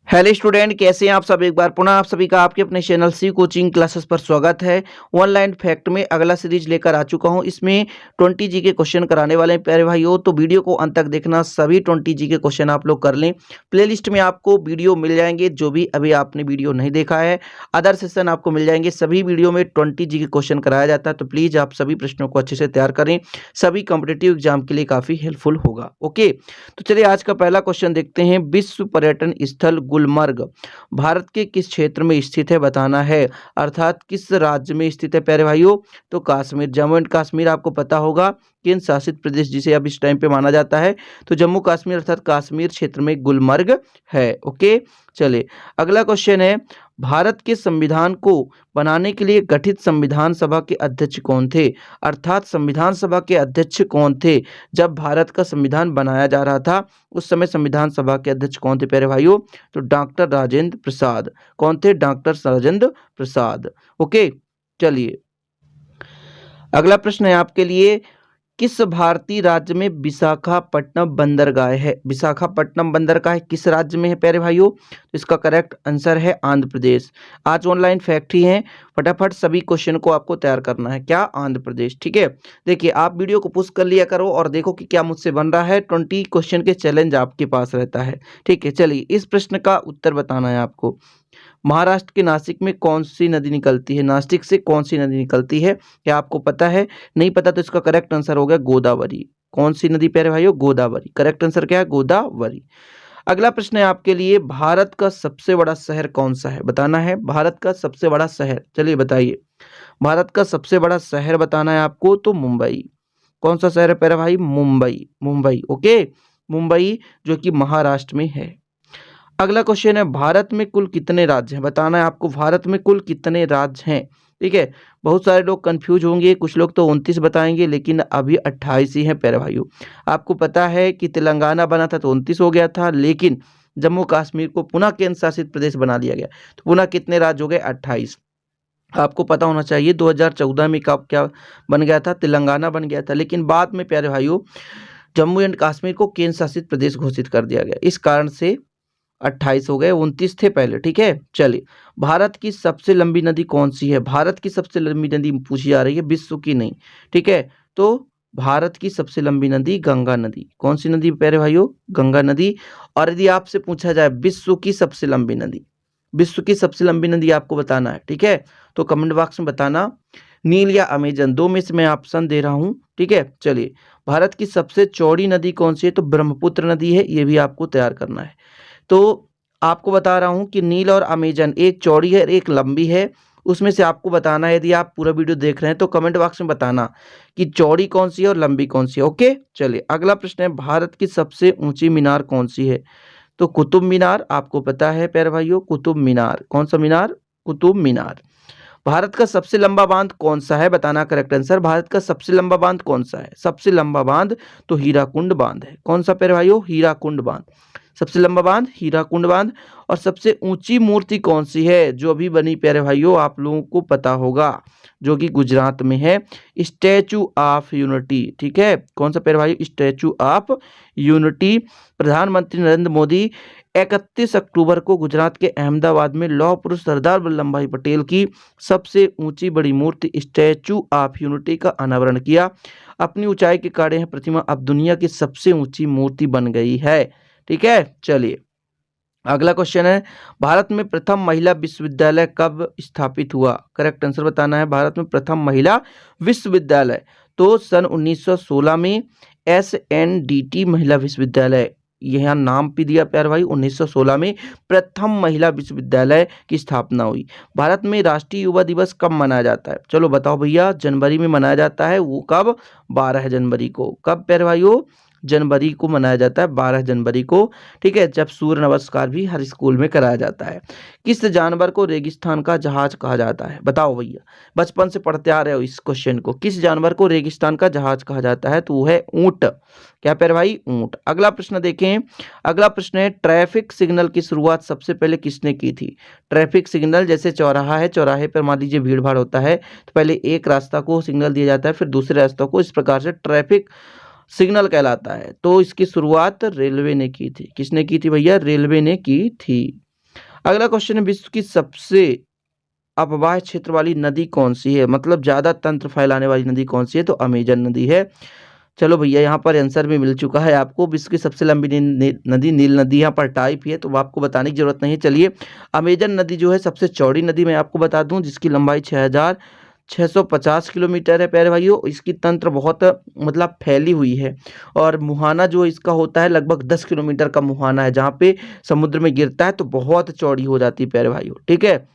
Hello student, कैसे हैं आप सब। एक बार पुनः आप सभी का आपके अपने चैनल सी कोचिंग क्लासेस पर स्वागत है। ऑनलाइन फैक्ट में अगला सीरीज लेकर आ चुका हूं। इसमें 20 जी के क्वेश्चन कराने वाले हैं प्यारे भाइयों, तो वीडियो को अंत तक देखना। सभी 20 जी के क्वेश्चन आप लोग कर लें। प्लेलिस्ट में आपको वीडियो मिल जाएंगे, जो भी अभी आपने वीडियो नहीं देखा है अदर सेशन आपको मिल जाएंगे। सभी वीडियो में 20 जी के क्वेश्चन कराया जाता है, तो प्लीज़ आप सभी प्रश्नों को अच्छे से तैयार करें। सभी कॉम्पिटेटिव एग्जाम के लिए काफ़ी हेल्पफुल होगा। ओके, तो चलिए आज का पहला क्वेश्चन देखते हैं। विश्व पर्यटन स्थल गुलमर्ग भारत के किस क्षेत्र में स्थित है, बताना है। अर्थात किस राज्य में स्थित है प्यारे भाइयों, तो कश्मीर, जम्मू एंड कश्मीर आपको पता होगा केंद्र शासित प्रदेश जिसे अब इस टाइम पे माना जाता है, तो जम्मू कश्मीर अर्थात कश्मीर क्षेत्र में गुलमर्ग है। ओके, चलिए अगला क्वेश्चन है। भारत के संविधान को बनाने के लिए गठित संविधान सभा के अध्यक्ष कौन थे। अर्थात संविधान सभा के अध्यक्ष कौन थे जब भारत का संविधान बनाया जा रहा था, उस समय संविधान सभा के अध्यक्ष कौन थे प्यारे भाइयों, तो डॉक्टर राजेंद्र प्रसाद। कौन थे, डॉक्टर राजेंद्र प्रसाद। ओके, चलिए अगला प्रश्न है आपके लिए। किस भारतीय राज्य में विशाखापट्टनम बंदरगाह है। विशाखापट्टनम बंदरगाह किस राज्य में है प्यारे भाइयों, तो इसका करेक्ट आंसर है आंध्र प्रदेश। आज ऑनलाइन फैक्ट ही है, फटाफट सभी क्वेश्चन को आपको तैयार करना है। क्या, आंध्र प्रदेश। ठीक है, देखिए आप वीडियो को पुश कर लिया करो और देखो कि क्या मुझसे बन रहा है। 20 क्वेश्चन के चैलेंज आपके पास रहता है। ठीक है, चलिए इस प्रश्न का उत्तर बताना है आपको। महाराष्ट्र के नासिक में कौन सी नदी निकलती है। नासिक से कौन सी नदी निकलती है, क्या आपको पता है। नहीं पता तो इसका करेक्ट आंसर हो गया गोदावरी। कौन सी नदी प्यारे भाइयों, गोदावरी। करेक्ट आंसर क्या है, गोदावरी। अगला प्रश्न है आपके लिए। भारत का सबसे बड़ा शहर कौन सा है, बताना है। भारत का सबसे बड़ा शहर, चलिए बताइए। भारत का सबसे बड़ा शहर बताना है आपको, तो मुंबई। कौन सा शहर है प्यारे भाई, मुंबई। मुंबई, ओके, मुंबई जो कि महाराष्ट्र में है। अगला क्वेश्चन है। भारत में कुल कितने राज्य हैं, बताना है आपको। भारत में कुल कितने राज्य हैं। ठीक है, बहुत सारे लोग कंफ्यूज होंगे, कुछ लोग तो 29 बताएंगे, लेकिन अभी 28 ही हैं प्यारे भाइयों। आपको पता है कि तेलंगाना बना था तो 29 हो गया था, लेकिन जम्मू कश्मीर को पुनः केंद्र शासित प्रदेश बना दिया गया, तो पुनः कितने राज्य हो गए, 28। आपको पता होना चाहिए 2014 में कब क्या बन गया था, तेलंगाना बन गया था, लेकिन बाद में प्यारे भाइयों जम्मू एंड कश्मीर को केंद्र शासित प्रदेश घोषित कर दिया गया। इस कारण से 28 हो गए, 29 थे पहले। ठीक है, चलिए भारत की सबसे लंबी नदी कौन सी है। भारत की सबसे लंबी नदी पूछी जा रही है, विश्व की नहीं। ठीक है, तो भारत की सबसे लंबी नदी गंगा नदी। कौन सी नदी प्यारे भाइयों, गंगा नदी। और यदि आपसे पूछा जाए विश्व की सबसे लंबी नदी, विश्व की सबसे लंबी नदी आपको बताना है। ठीक है, तो कमेंट बॉक्स में बताना, नील या अमेजन, दो में से मैं ऑप्शन दे रहा हूं। ठीक है, चलिए भारत की सबसे चौड़ी नदी कौन सी है, तो ब्रह्मपुत्र नदी है, ये भी आपको तैयार करना है। तो आपको बता रहा हूं कि नील और अमेजन, एक चौड़ी है एक लंबी है, उसमें से आपको बताना है। यदि आप पूरा वीडियो देख रहे हैं तो कमेंट बॉक्स में बताना कि चौड़ी कौन सी है और लंबी कौन सी है। ओके, चलिए अगला प्रश्न है। भारत की सबसे ऊंची मीनार कौन सी है, तो कुतुब मीनार। आपको पता है प्यारे भाइयों, कुतुब मीनार। कौन सा मीनार, कुतुब मीनार। भारत का सबसे लंबा बांध कौन सा है, बताना करेक्ट आंसर। भारत का सबसे लंबा बांध कौन सा है, सबसे लंबा बांध तो हीराकुंड बांध है। कौन सा प्यारे भाइयों, हीराकुंड बांध। सबसे लंबा बांध हीराकुंड बांध। और सबसे ऊंची मूर्ति कौन सी है जो अभी बनी प्यारे भाइयों, आप लोगों को पता होगा, जो कि गुजरात में है, स्टैचू ऑफ यूनिटी। ठीक है, कौन सा प्यारे भाइयों, स्टैचू ऑफ यूनिटी। प्रधानमंत्री नरेंद्र मोदी 31 अक्टूबर को गुजरात के अहमदाबाद में लौह पुरुष सरदार वल्लभ भाई पटेल की सबसे ऊंची बड़ी मूर्ति स्टैचू ऑफ यूनिटी का अनावरण किया। अपनी ऊंचाई के कारण यह प्रतिमा अब दुनिया की सबसे ऊंची मूर्ति बन गई है। ठीक है, चलिए अगला क्वेश्चन है। भारत में प्रथम महिला विश्वविद्यालय कब स्थापित हुआ, करेक्ट आंसर बताना है। भारत में प्रथम महिला विश्वविद्यालय, तो सन 1916 में SNDT महिला विश्वविद्यालय, यहाँ नाम भी दिया प्यार भाई। 1916 में प्रथम महिला विश्वविद्यालय की स्थापना हुई। भारत में राष्ट्रीय युवा दिवस कब मनाया जाता है, चलो बताओ भैया। जनवरी में मनाया जाता है, वो कब, 12 जनवरी को। कब प्यारे भाइयों, जनवरी को मनाया जाता है, 12 जनवरी को। ठीक है, जब सूर्य नमस्कार भी हर स्कूल में कराया जाता है। किस जानवर को रेगिस्तान का जहाज कहा जाता है, बताओ भैया। बचपन से पढ़ते आ रहे हो इस क्वेश्चन को। किस जानवर को रेगिस्तान का जहाज कहा जाता है, तो वो है ऊंट। क्या प्यारे भाई, ऊंट। अगला प्रश्न देखें। अगला प्रश्न है। ट्रैफिक सिग्नल की शुरुआत सबसे पहले किसने की थी। ट्रैफिक सिग्नल, जैसे चौराहा है, चौराहे पर मान लीजिए भीड़ भाड़ होता है, तो पहले एक रास्ता को सिग्नल दिया जाता है, फिर दूसरे रास्ते को, इस प्रकार से ट्रैफिक सिग्नल कहलाता है। तो इसकी शुरुआत रेलवे ने की थी। किसने की थी भैया, रेलवे ने की थी। अगला क्वेश्चन है, विश्व की सबसे अपवाह्य क्षेत्र वाली नदी कौन सी है? मतलब ज़्यादा तंत्र फैलाने वाली नदी कौन सी है? तो अमेजन नदी है। चलो भैया, यहाँ पर आंसर भी मिल चुका है आपको। विश्व की सबसे लंबी नदी नील नदी, यहाँ पर टाइप ही है तो आपको बताने की जरूरत नहीं है। चलिए, अमेजन नदी जो है सबसे चौड़ी नदी मैं आपको बता दूं, जिसकी लंबाई 6,650 किलोमीटर है प्यारे भाइयों। इसकी तंत्र बहुत मतलब फैली हुई है, और मुहाना जो इसका होता है लगभग 10 किलोमीटर का मुहाना है, जहाँ पे समुद्र में गिरता है तो बहुत चौड़ी हो जाती है प्यारे भाइयों। ठीक है।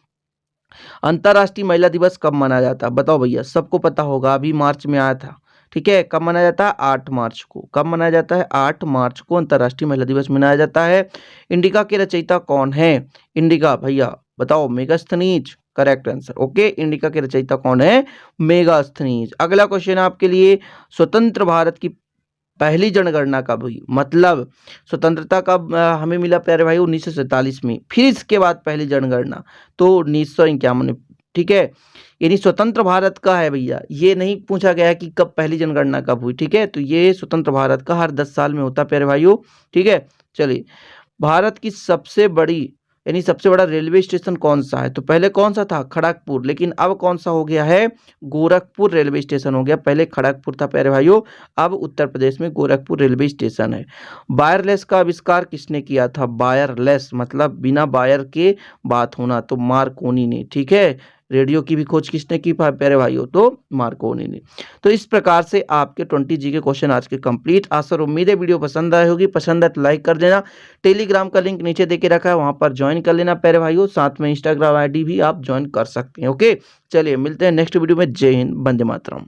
अंतर्राष्ट्रीय महिला दिवस कब मनाया जाता है? बताओ भैया, सबको पता होगा, अभी मार्च में आया था। ठीक है, कब मनाया जाता है? 8 मार्च को। कब मनाया जाता है? 8 मार्च को अंतर्राष्ट्रीय महिला दिवस मनाया जाता है। इंडिका के रचयिता कौन है? इंडिका भैया बताओ, Megasthenes correct answer. Okay, indica के रचयिता कौन है? मेगास्थनीज। अगला क्वेश्चन आपके लिए, स्वतंत्र भारत की पहली जनगणना कब हुई? मतलब स्वतंत्रता कब हमें मिला प्यारे भाई? 1947 में। फिर इसके बाद पहली जनगणना तो 1951 में। ठीक है, यानी स्वतंत्र भारत का है भैया, ये नहीं पूछा गया कि कब पहली जनगणना कब हुई। ठीक है, तो ये स्वतंत्र भारत का हर 10 साल में होता है प्यारे भाइयों। ठीक है, चलिए, भारत की सबसे बड़ी यानी सबसे बड़ा रेलवे स्टेशन कौन सा है? तो पहले कौन सा था? खड़गपुर, लेकिन अब कौन सा हो गया है? गोरखपुर रेलवे स्टेशन हो गया। पहले खड़गपुर था प्यारे भाइयों, अब उत्तर प्रदेश में गोरखपुर रेलवे स्टेशन है। वायरलेस का आविष्कार किसने किया था? वायरलेस मतलब बिना वायर के बात होना, तो मार्कोनी ने। ठीक है, रेडियो की भी खोज किसने की प्यारे भाइयों? तो मार्कोनी ने। तो इस प्रकार से आपके 20 जी के क्वेश्चन आज के कंप्लीट। आशा और उम्मीद है वीडियो पसंद आई होगी। पसंद है तो लाइक कर देना। टेलीग्राम का लिंक नीचे देके रखा है, वहां पर ज्वाइन कर लेना प्यारे भाइयों। साथ में इंस्टाग्राम आईडी भी आप ज्वाइन कर सकते हैं। ओके, चलिए मिलते हैं नेक्स्ट वीडियो में। जय हिंद, वंदे मातरम।